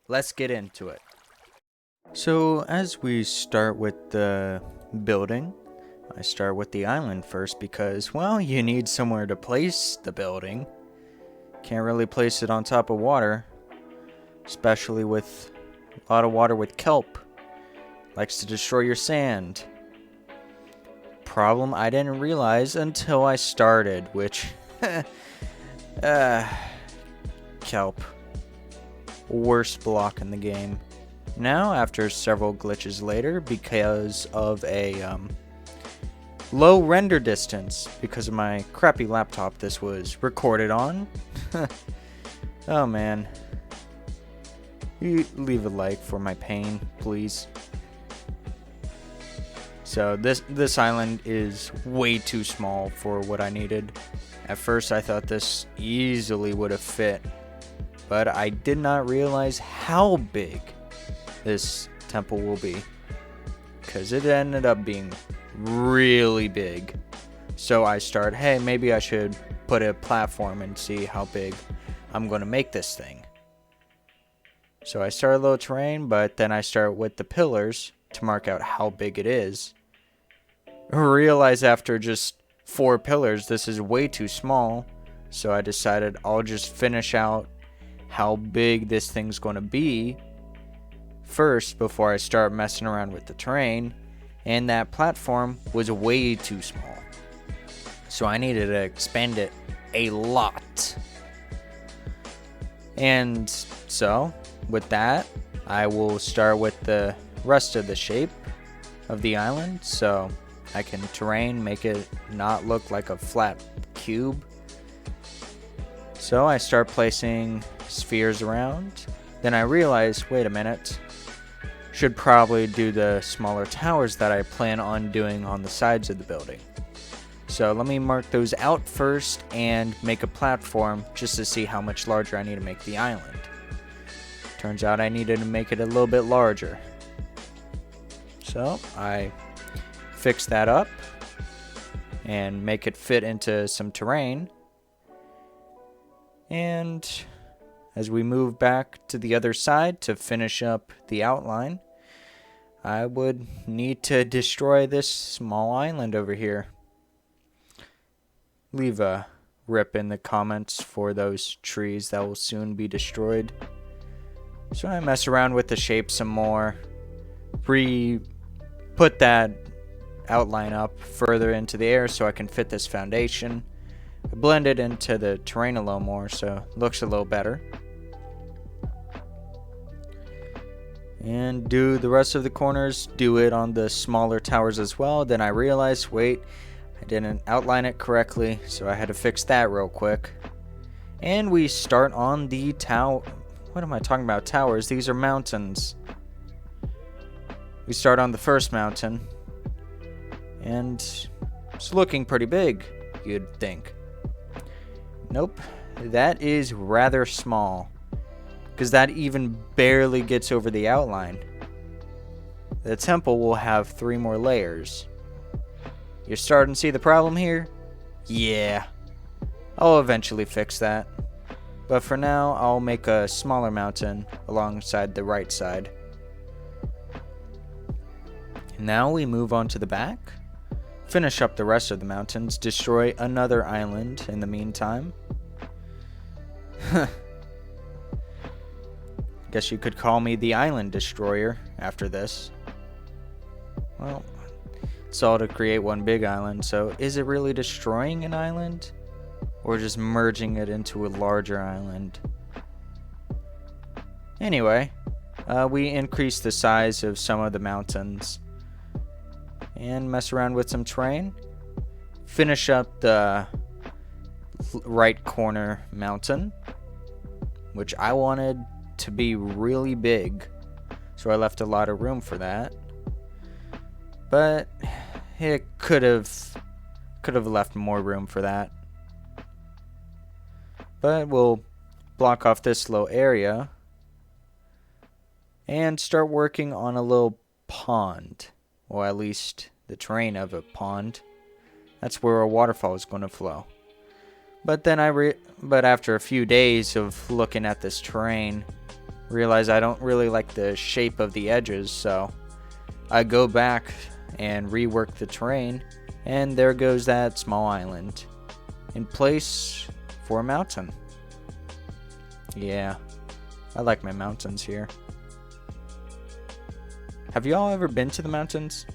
let's get into it. So as we start with the building, I start with the island first because, well, you need somewhere to place the building. Can't really place it on top of water, especially with a lot of water with kelp. Likes to destroy your sand. Problem I didn't realize until I started, which kelp. Worst block in the game. Now, after several glitches later, because of a low render distance, because of my crappy laptop this was recorded on. Oh man. You leave a like for my pain, please. So this island is way too small for what I needed. At first I thought this easily would have fit, but I did not realize how big this temple will be, because it ended up being really big. So I started, hey, maybe I should put a platform and see how big I'm going to make this thing. So I started low terrain, but then I start with the pillars to mark out how big it is. I realized after just 4 pillars this is way too small, so I decided I'll just finish out how big this thing's going to be first before I start messing around with the terrain, and that platform was way too small. So I needed to expand it a lot. And so, with that, I will start with the rest of the shape of the island, so I can terrain, make it not look like a flat cube. So I start placing spheres around. Then I realize, wait a minute, should probably do the smaller towers that I plan on doing on the sides of the building. So let me mark those out first and make a platform just to see how much larger I need to make the island. Turns out I needed to make it a little bit larger. So I fix that up and make it fit into some terrain. And as we move back to the other side to finish up the outline, I would need to destroy this small island over here. Leave a rip in the comments for those trees that will soon be destroyed. So I mess around with the shape some more, put that outline up further into the air so I can fit this foundation. I blend it into the terrain a little more so it looks a little better. And do the rest of the corners, do it on the smaller towers as well. Then I realized, wait, I didn't outline it correctly, so I had to fix that real quick. And we start on the tower. What am I talking about? Towers. These are mountains. We start on the first mountain. And it's looking pretty big, you'd think. Nope. That is rather small, because that even barely gets over the outline. The temple will have 3 more layers. You're starting to see the problem here? Yeah. I'll eventually fix that. But for now, I'll make a smaller mountain alongside the right side. Now we move on to the back. Finish up the rest of the mountains. Destroy another island in the meantime. Guess you could call me the island destroyer after this. Well, it's all to create one big island, so is it really destroying an island? Or just merging it into a larger island? Anyway, we increase the size of some of the mountains and mess around with some terrain. Finish up the right corner mountain, which I wanted to be really big, so I left a lot of room for that. But it could have left more room for that. But we'll block off this little area and start working on a little pond, or at least the terrain of a pond. That's where a waterfall is going to flow. But then but after a few days of looking at this terrain, realize I don't really like the shape of the edges, so I go back and rework the terrain, and there goes that small island in place for a mountain. Yeah, I like my mountains here. Have y'all ever been to the mountains?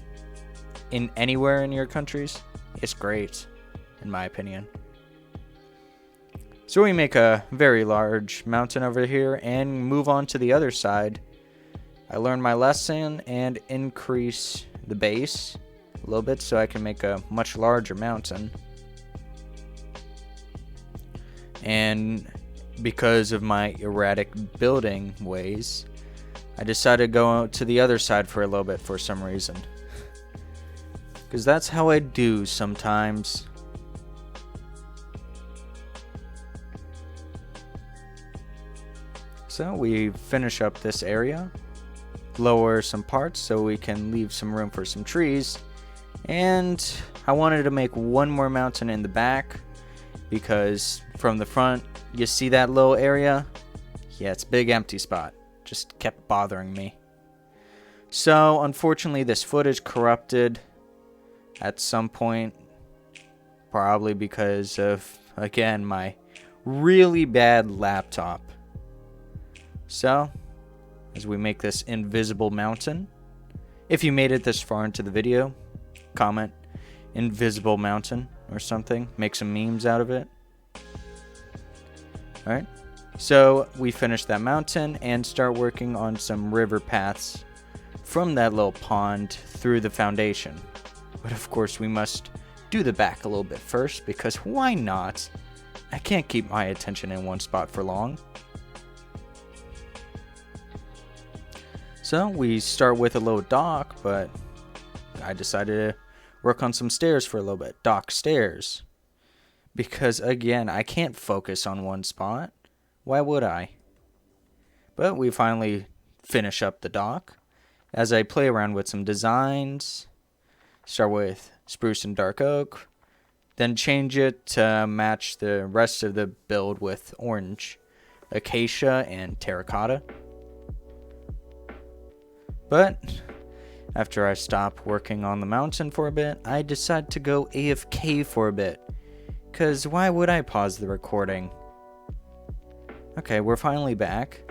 In anywhere in your countries? It's great, in my opinion. So we make a very large mountain over here and move on to the other side. I learned my lesson and increase the base a little bit so I can make a much larger mountain. And because of my erratic building ways, I decided to go to the other side for a little bit for some reason. Because that's how I do sometimes. So we finish up this area, lower some parts so we can leave some room for some trees. And I wanted to make one more mountain in the back, because from the front, you see that little area? Yeah, it's a big empty spot. Just kept bothering me. So, unfortunately, this footage corrupted at some point. Probably because of, again, my really bad laptop. So, as we make this invisible mountain, if you made it this far into the video, comment invisible mountain or something. Make some memes out of it. Alright, so we finish that mountain and start working on some river paths from that little pond through the foundation. But of course we must do the back a little bit first, because why not? I can't keep my attention in one spot for long. So we start with a little dock, but I decided to work on some stairs for a little bit. Dock stairs. Because again, I can't focus on one spot. Why would I? But we finally finish up the dock. As I play around with some designs, start with spruce and dark oak, then change it to match the rest of the build with orange, acacia, and terracotta. But after I stop working on the mountain for a bit, I decide to go AFK for a bit. Because why would I pause the recording? Okay, we're finally back.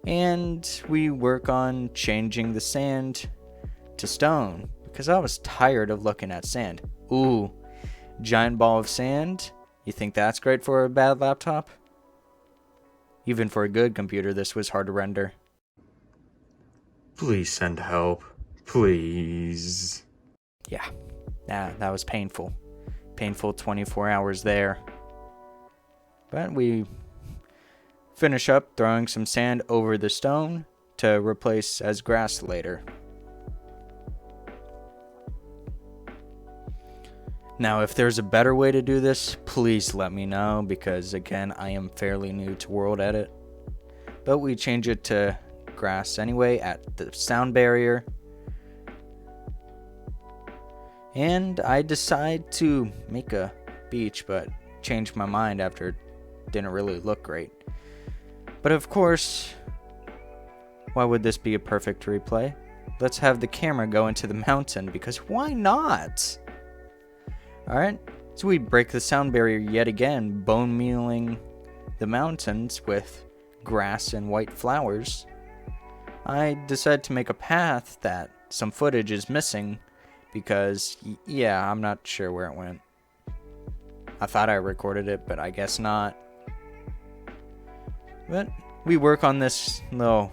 And we work on changing the sand to stone, because I was tired of looking at sand. Ooh, giant ball of sand? You think that's great for a bad laptop? Even for a good computer, this was hard to render. Please send help. Please. Yeah, that was painful. Painful 24 hours there. But we finish up throwing some sand over the stone to replace as grass later. Now, if there's a better way to do this, please let me know, because again, I am fairly new to World Edit. But we change it to grass anyway at the sound barrier. And I decide to make a beach, but changed my mind after it didn't really look great. But of course, why would this be a perfect replay? Let's have the camera go into the mountain, because why not? Alright, so we break the sound barrier yet again, bone mealing the mountains with grass and white flowers. I decide to make a path that some footage is missing, because, yeah, I'm not sure where it went. I thought I recorded it, but I guess not. But we work on this little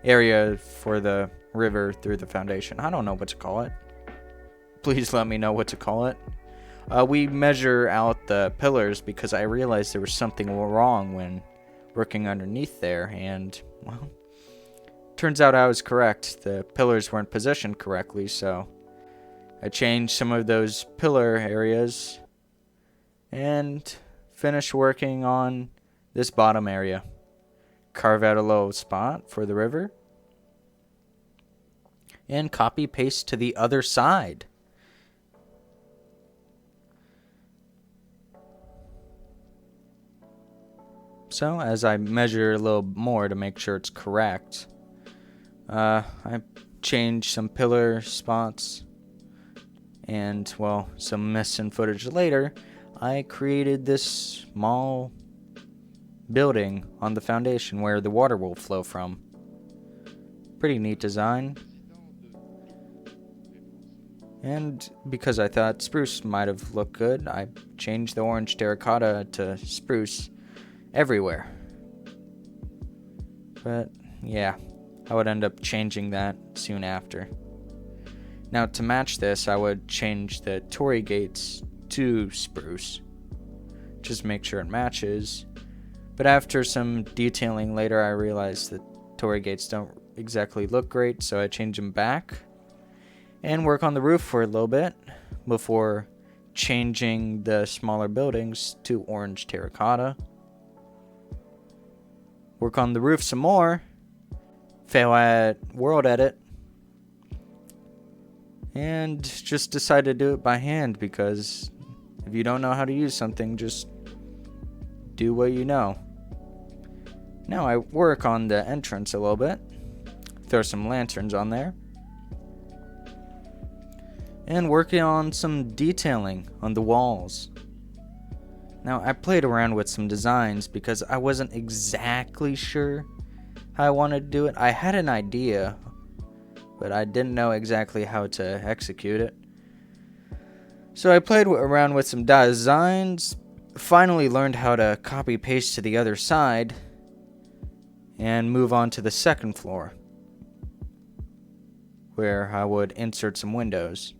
area for the river through the foundation. I don't know what to call it. Please let me know what to call it. We measure out the pillars, because I realized there was something wrong when working underneath there, and, well, turns out I was correct. The pillars weren't positioned correctly, so I changed some of those pillar areas and finished working on this bottom area. Carve out a little spot for the river and copy paste to the other side. So as I measure a little more to make sure it's correct, I changed some pillar spots, and well, some missing footage later, I created this small building on the foundation where the water will flow from. Pretty neat design. And because I thought spruce might have looked good, I changed the orange terracotta to spruce everywhere. But yeah, I would end up changing that soon after. Now to match this, I would change the torii gates to spruce. Just make sure it matches. But after some detailing later, I realized that torii gates don't exactly look great, so I changed them back and work on the roof for a little bit before changing the smaller buildings to orange terracotta. Work on the roof some more, fail at world edit, and just decide to do it by hand, because if you don't know how to use something, just do what you know. Now I work on the entrance a little bit, throw some lanterns on there, and working on some detailing on the walls. Now I played around with some designs because I wasn't exactly sure how I wanted to do it. I had an idea, but I didn't know exactly how to execute it. So I played around with some designs, finally learned how to copy paste to the other side, and move on to the second floor, where I would insert some windows.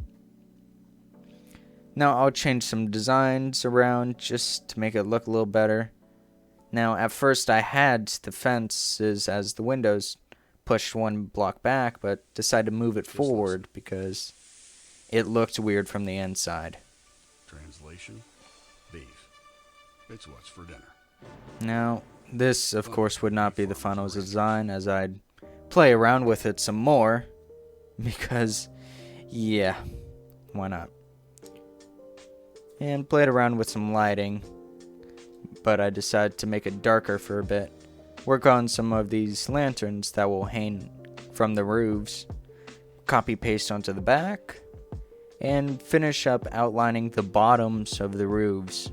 Now I'll change some designs around just to make it look a little better. Now at first I had the fences as the windows, pushed one block back, but decided to move it forward because it looked weird from the inside. Translation: beef. It's what's for dinner. Now this of course would not be the final design, as I'd play around with it some more because yeah, why not? And played around with some lighting, but I decided to make it darker for a bit. Work on some of these lanterns that will hang from the roofs, copy paste onto the back, and finish up outlining the bottoms of the roofs.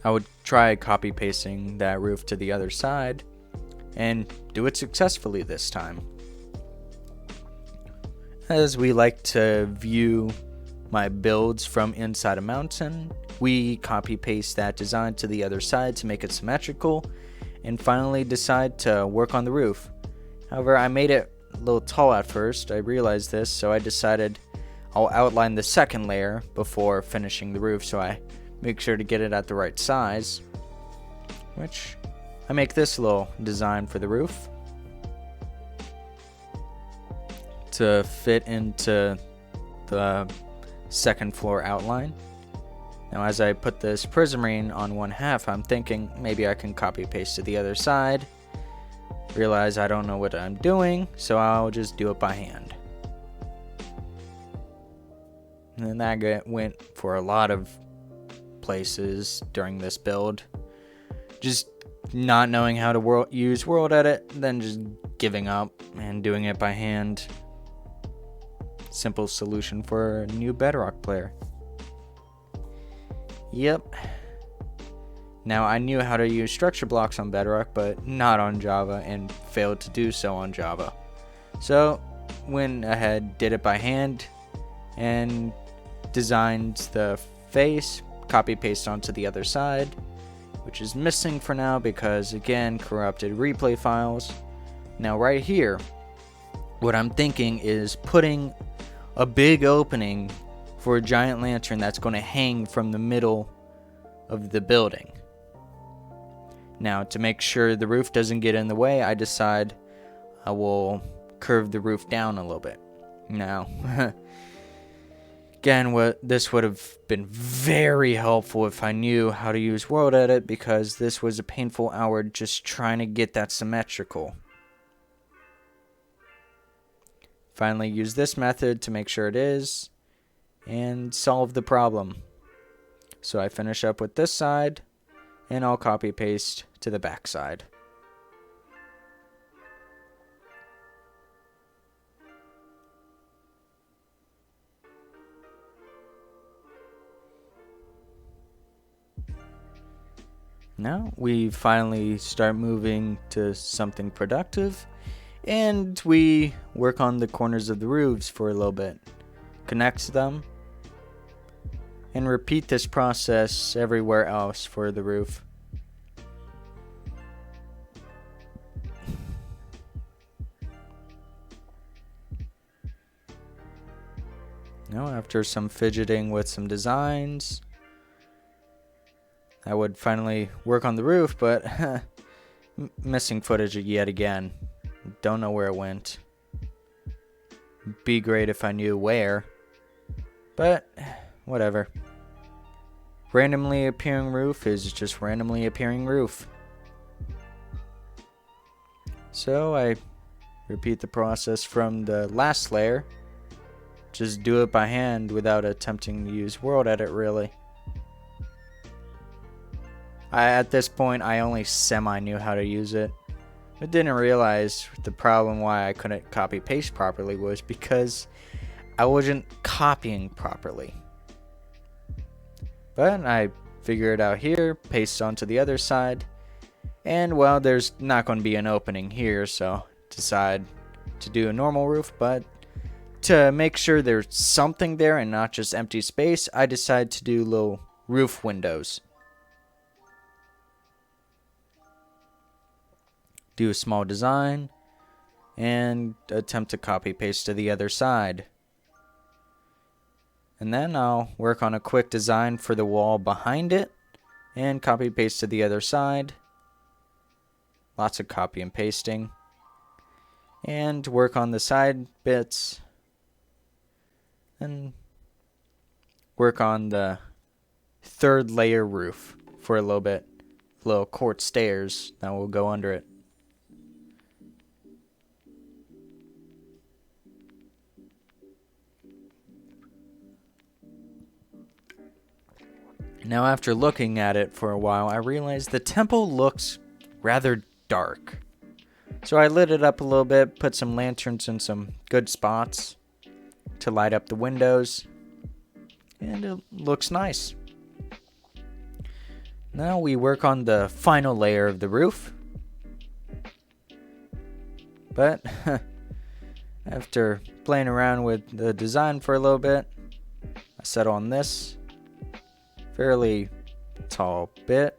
I would try copy pasting that roof to the other side and do it successfully this time. As we like to view my builds from inside a mountain, we copy paste that design to the other side to make it symmetrical, and finally decide to work on the roof. However, I made it a little tall at first. I realized this, so I decided I'll outline the second layer before finishing the roof, so I make sure to get it at the right size, which I make this little design for the roof to fit into the second floor outline. Now as I put this prismarine on one half, I'm thinking maybe I can copy paste to the other side. Realize I don't know what I'm doing, so I'll just do it by hand. And that went for a lot of places during this build. Just not knowing how to use world edit, then just giving up and doing it by hand. Simple solution for a new Bedrock player. Yep. Now I knew how to use structure blocks on Bedrock, but not on Java, and failed to do so on Java. So went ahead, did it by hand, and designed the face, copy paste onto the other side, which is missing for now because again, corrupted replay files. Now right here, what I'm thinking is putting a big opening for a giant lantern that's going to hang from the middle of the building. Now, to make sure the roof doesn't get in the way, I decide I will curve the roof down a little bit. Now, again, this would have been very helpful if I knew how to use World Edit, because this was a painful hour just trying to get that symmetrical. Finally use this method to make sure it is, and solve the problem. So I finish up with this side, and I'll copy paste to the back side. Now we finally start moving to something productive, and we work on the corners of the roofs for a little bit. Connect them, and repeat this process everywhere else for the roof. Now, after some fidgeting with some designs, I would finally work on the roof, but missing footage yet again. Don't know where it went. Be great if I knew where, but whatever. Randomly appearing roof is just randomly appearing roof. So I repeat the process from the last layer. Just do it by hand without attempting to use world edit really. At this point, I only semi knew how to use it. I didn't realize the problem why I couldn't copy paste properly was because I wasn't copying properly. But I figure it out here, paste onto the other side, and well, there's not going to be an opening here, so decide to do a normal roof, but to make sure there's something there and not just empty space, I decide to do little roof windows. Do a small design, and attempt to copy paste to the other side. And then I'll work on a quick design for the wall behind it, and copy paste to the other side. Lots of copy and pasting. And work on the side bits. And work on the third layer roof for a little bit. Little court stairs that will go under it. Now, after looking at it for a while, I realized the temple looks rather dark. So I lit it up a little bit, put some lanterns in some good spots to light up the windows, and it looks nice. Now we work on the final layer of the roof. But after playing around with the design for a little bit, I settle on this fairly tall bit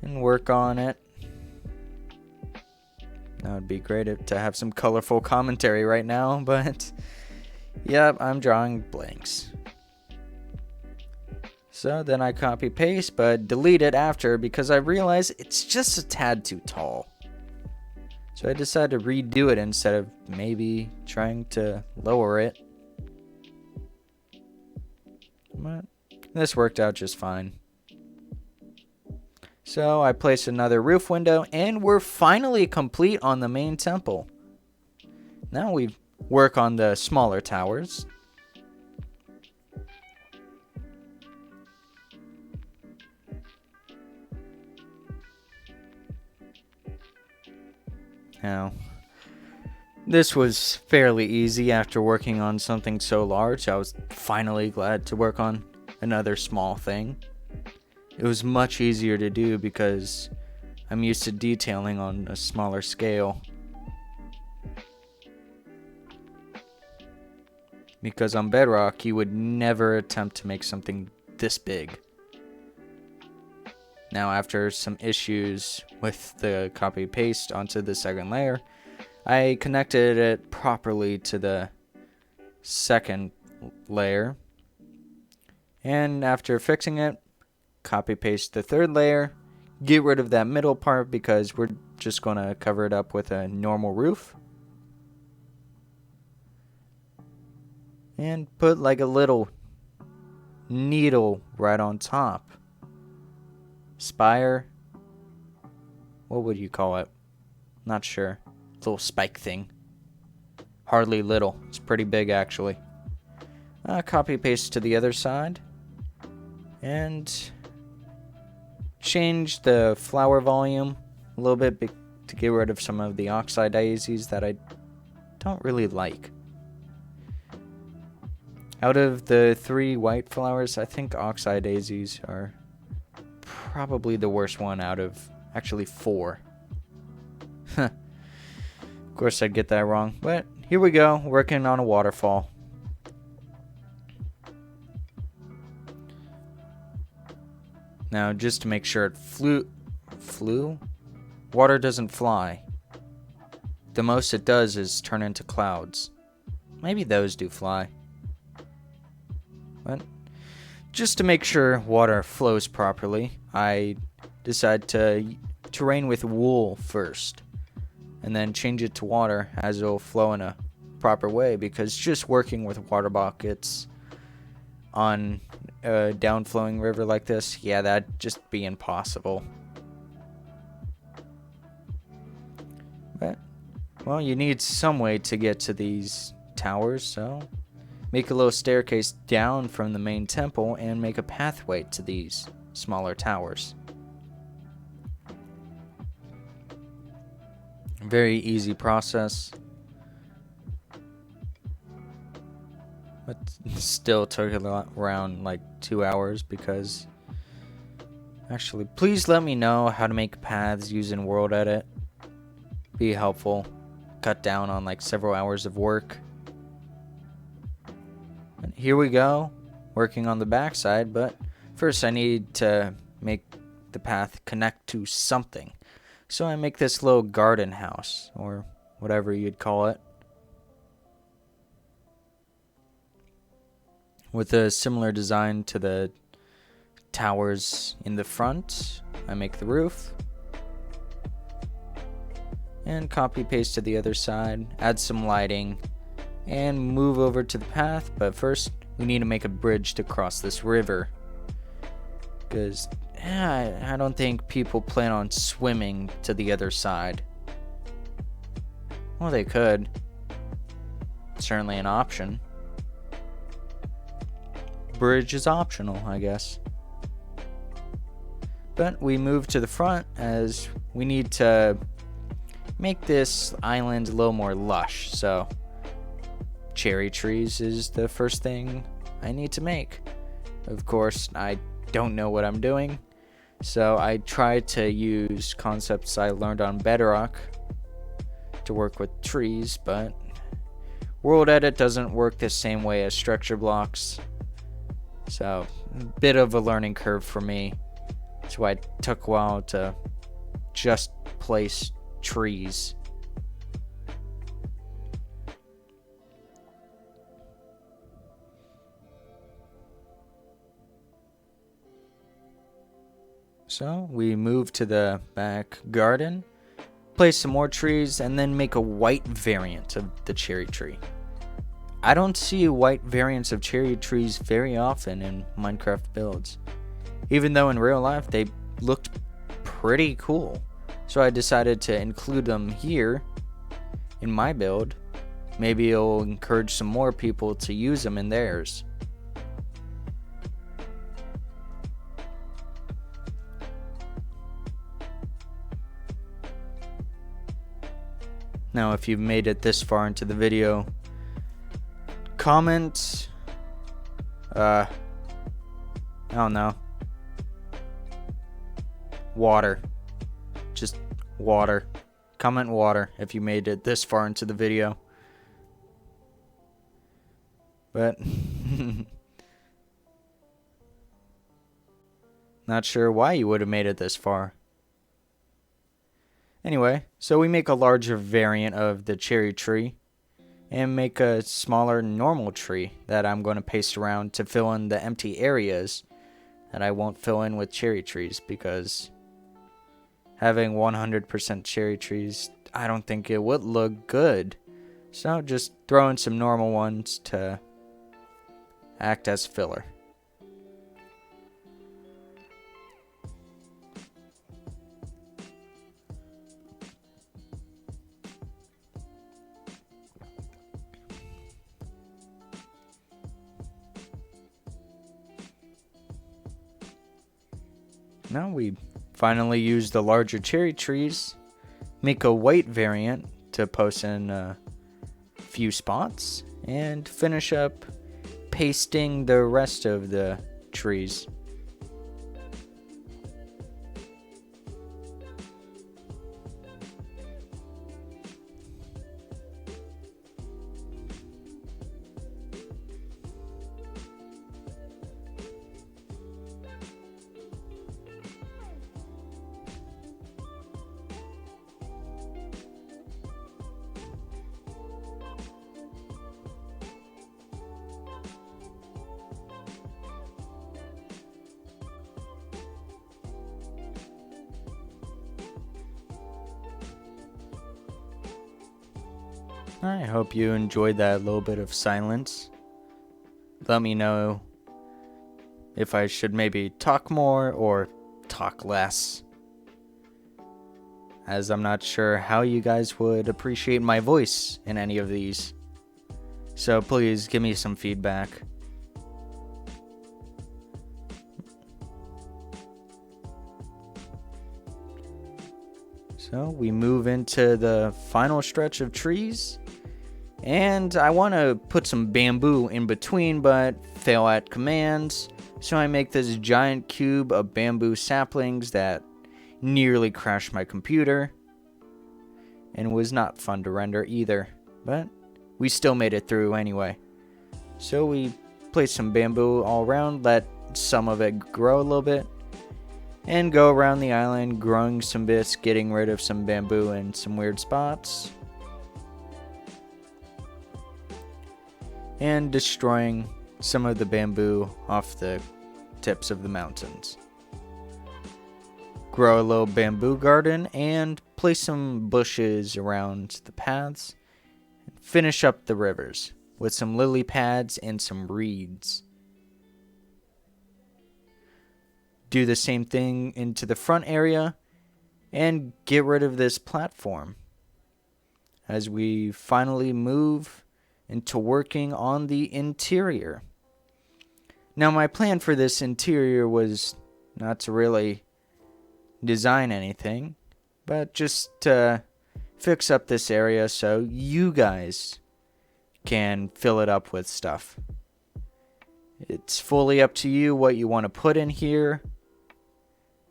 and work on it. That would be great to have some colorful commentary right now, but yep, I'm drawing blanks. So then I copy paste, but delete it after because I realize it's just a tad too tall. So I decided to redo it instead of maybe trying to lower it. But this worked out just fine. So I placed another roof window, and we're finally complete on the main temple. Now we work on the smaller towers. Now, this was fairly easy after working on something so large. I was finally glad to work on another small thing. It was much easier to do because I'm used to detailing on a smaller scale. Because on Bedrock, you would never attempt to make something this big. Now, after some issues with the copy paste onto the second layer, I connected it properly to the second layer. And after fixing it, copy paste the third layer, get rid of that middle part because we're just going to cover it up with a normal roof. And put like a little needle right on top. Spire. What would you call it? Not sure. Little spike thing. Hardly little. It's pretty big actually. Copy paste to the other side. And change the flower volume a little bit to get rid of some of the oxide daisies that I don't really like. Out of the 3 white flowers, I think oxide daisies are probably the worst one out of actually 4. Of course I'd get that wrong, but here we go, working on a waterfall. Now, just to make sure it flew? Water doesn't fly. The most it does is turn into clouds. Maybe those do fly. But just to make sure water flows properly, I decide to terrain with wool first, and then change it to water as it'll flow in a proper way, because just working with water buckets on a downflowing river like this, yeah, that'd just be impossible. But, well, you need some way to get to these towers, so make a little staircase down from the main temple and make a pathway to these smaller towers. Very easy process, but still took around like 2 hours because... Actually, please let me know how to make paths using World Edit. Be helpful. Cut down on like several hours of work. And here we go, working on the backside, but first I need to make the path connect to something. So I make this little garden house, or whatever you'd call it, with a similar design to the towers in the front. I make the roof, and copy paste to the other side, add some lighting, and move over to the path. But first we need to make a bridge to cross this river, because I don't think people plan on swimming to the other side. Well, they could. Certainly an option. Bridge is optional, I guess. But we move to the front as we need to make this island a little more lush. So cherry trees is the first thing I need to make. Of course, I don't know what I'm doing, so I try to use concepts I learned on Bedrock to work with trees, but World Edit doesn't work the same way as structure blocks, so a bit of a learning curve for me. That's why it took a while to just place trees. So we move to the back garden, place some more trees, and then make a white variant of the cherry tree. I don't see white variants of cherry trees very often in Minecraft builds, even though in real life they looked pretty cool. So I decided to include them here in my build. Maybe it'll encourage some more people to use them in theirs. Now, if you've made it this far into the video, comment, I don't know, water, just water. Comment water if you made it this far into the video. But not sure why you would have made it this far. Anyway, so we make a larger variant of the cherry tree and make a smaller normal tree that I'm going to paste around to fill in the empty areas that I won't fill in with cherry trees, because having 100% cherry trees, I don't think it would look good. So just throw in some normal ones to act as filler. Now we finally use the larger cherry trees, make a white variant to post in a few spots, and finish up pasting the rest of the trees. I hope you enjoyed that little bit of silence. Let me know if I should maybe talk more or talk less, as I'm not sure how you guys would appreciate my voice in any of these. So please give me some feedback. So we move into the final stretch of trees. And I want to put some bamboo in between, but fail at commands. So I make this giant cube of bamboo saplings that nearly crashed my computer. And was not fun to render either. But we still made it through anyway. So we place some bamboo all around, let some of it grow a little bit. And go around the island, growing some bits, getting rid of some bamboo in some weird spots. And destroying some of the bamboo off the tips of the mountains. Grow a little bamboo garden and place some bushes around the paths. And finish up the rivers with some lily pads and some reeds. Do the same thing into the front area and get rid of this platform as we finally move into working on the interior. Now, my plan for this interior was not to really design anything, but just to fix up this area so you guys can fill it up with stuff. It's fully up to you what you want to put in here.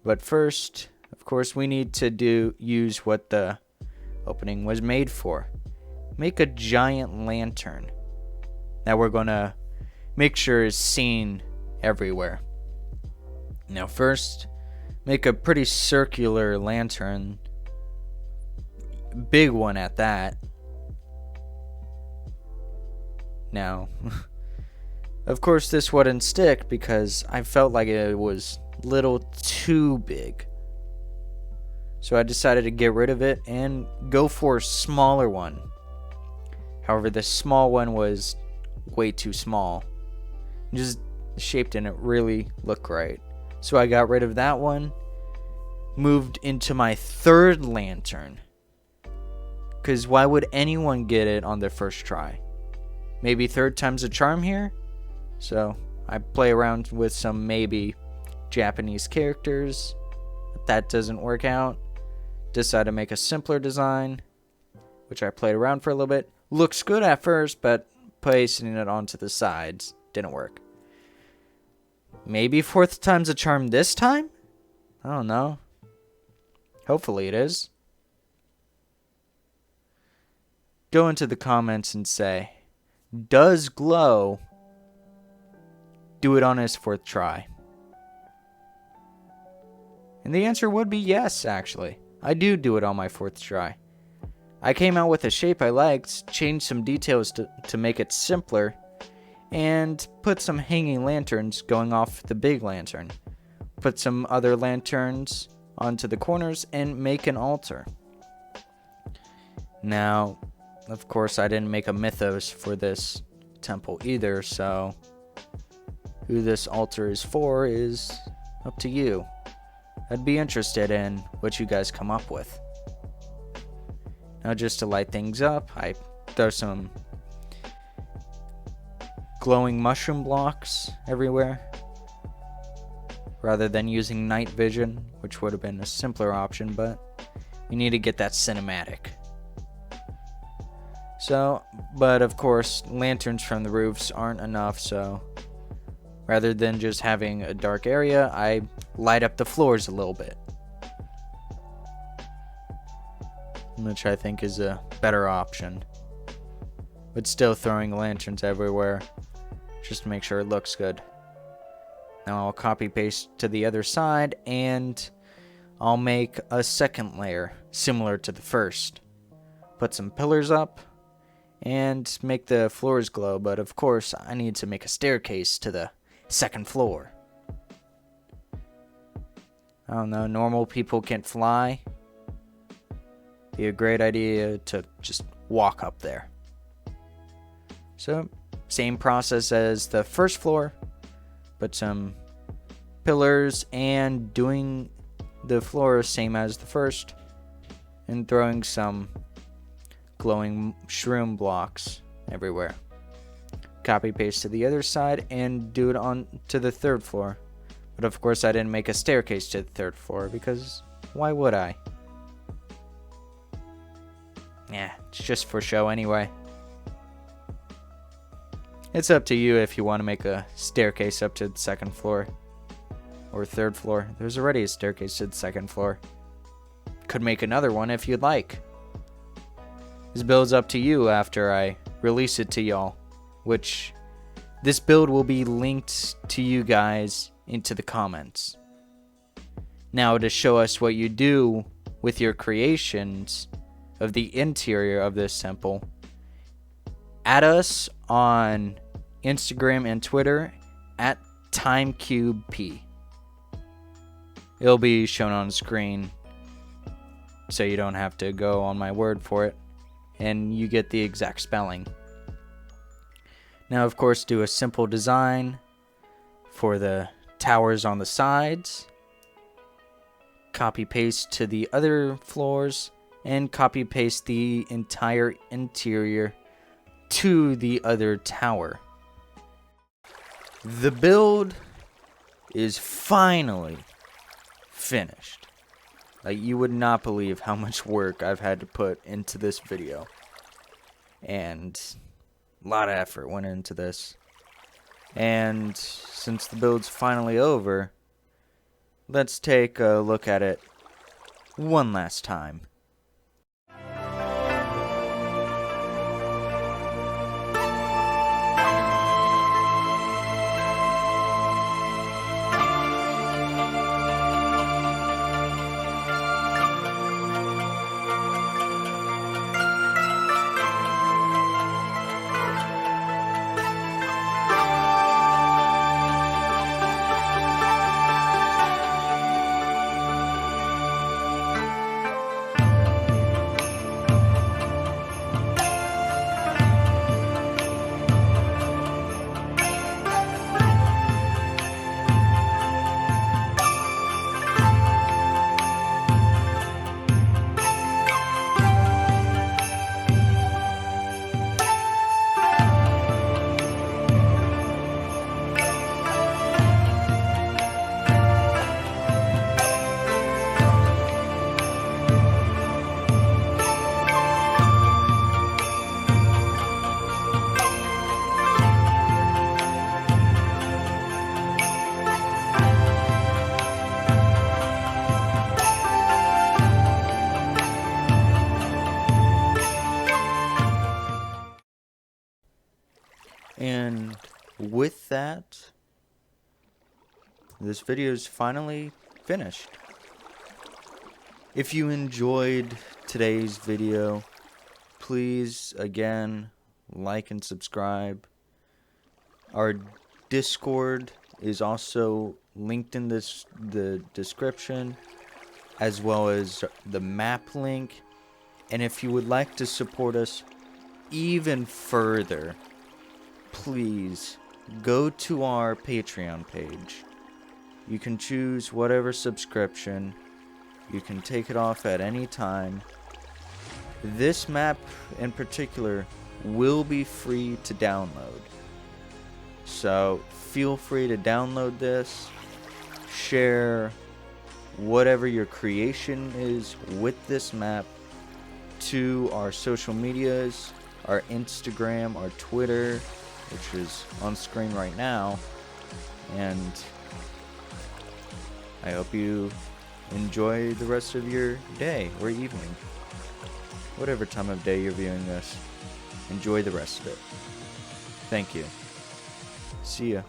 But first, of course, we need to use what the opening was made for. Make a giant lantern that we're going to make sure is seen everywhere. Now first, make a pretty circular lantern. Big one at that. Now, of course this wouldn't stick because I felt like it was a little too big. So I decided to get rid of it and go for a smaller one. However, this small one was way too small. Just shape didn't really look right. So I got rid of that one. Moved into my third lantern. Because why would anyone get it on their first try? Maybe third time's a charm here? So I play around with some maybe Japanese characters. If that doesn't work out, decide to make a simpler design, which I played around for a little bit. Looks good at first, but placing it onto the sides didn't work. Maybe fourth time's a charm this time? I don't know. Hopefully it is. Go into the comments and say, does Glow do it on his fourth try? And the answer would be yes, actually. I do it on my fourth try. I came out with a shape I liked, changed some details to make it simpler, and put some hanging lanterns going off the big lantern. Put some other lanterns onto the corners and make an altar. Now, of course, I didn't make a mythos for this temple either, so who this altar is for is up to you. I'd be interested in what you guys come up with. Now, just to light things up, I throw some glowing mushroom blocks everywhere. rather than using night vision, which would have been a simpler option, but you need to get that cinematic. So, but of course, lanterns from the roofs aren't enough, so rather than just having a dark area, I light up the floors a little bit, which I think is a better option. But still throwing lanterns everywhere, just to make sure it looks good. Now I'll copy paste to the other side, and I'll make a second layer similar to the first. Put some pillars up and make the floors glow, but of course I need to make a staircase to the second floor. I don't know, normal people can't fly. Be a great idea to just walk up there. So, same process as the first floor, but some pillars and doing the floor same as the first, and throwing some glowing shroom blocks everywhere. Copy paste to the other side and do it on to the third floor. But of course I didn't make a staircase to the third floor because why would I? Yeah, it's just for show anyway. It's up to you if you want to make a staircase up to the second floor or third floor. There's already a staircase to the second floor. Could make another one if you'd like. This build's up to you after I release it to y'all, which this build will be linked to you guys into the comments. Now, to show us what you do with your creations of the interior of this temple, add us on Instagram and Twitter at TimeCubeP. It'll be shown on screen, so you don't have to go on my word for it, and you get the exact spelling. Now, of course, do a simple design for the towers on the sides. Copy paste to the other floors, and copy paste the entire interior to the other tower. The build is finally finished. Like, you would not believe how much work I've had to put into this video. And a lot of effort went into this. And since the build's finally over, let's take a look at it one last time. And with that, this video is finally finished. If you enjoyed today's video, please, again, like and subscribe. Our Discord is also linked in the description, as well as the map link. And if you would like to support us even further, please go to our Patreon page. You can choose whatever subscription. You can take it off at any time. This map in particular will be free to download. So feel free to download this, share whatever your creation is with this map to our social medias, our Instagram, our Twitter, which is on screen right now. And I hope you enjoy the rest of your day or evening. Whatever time of day you're viewing this, enjoy the rest of it. Thank you. See ya.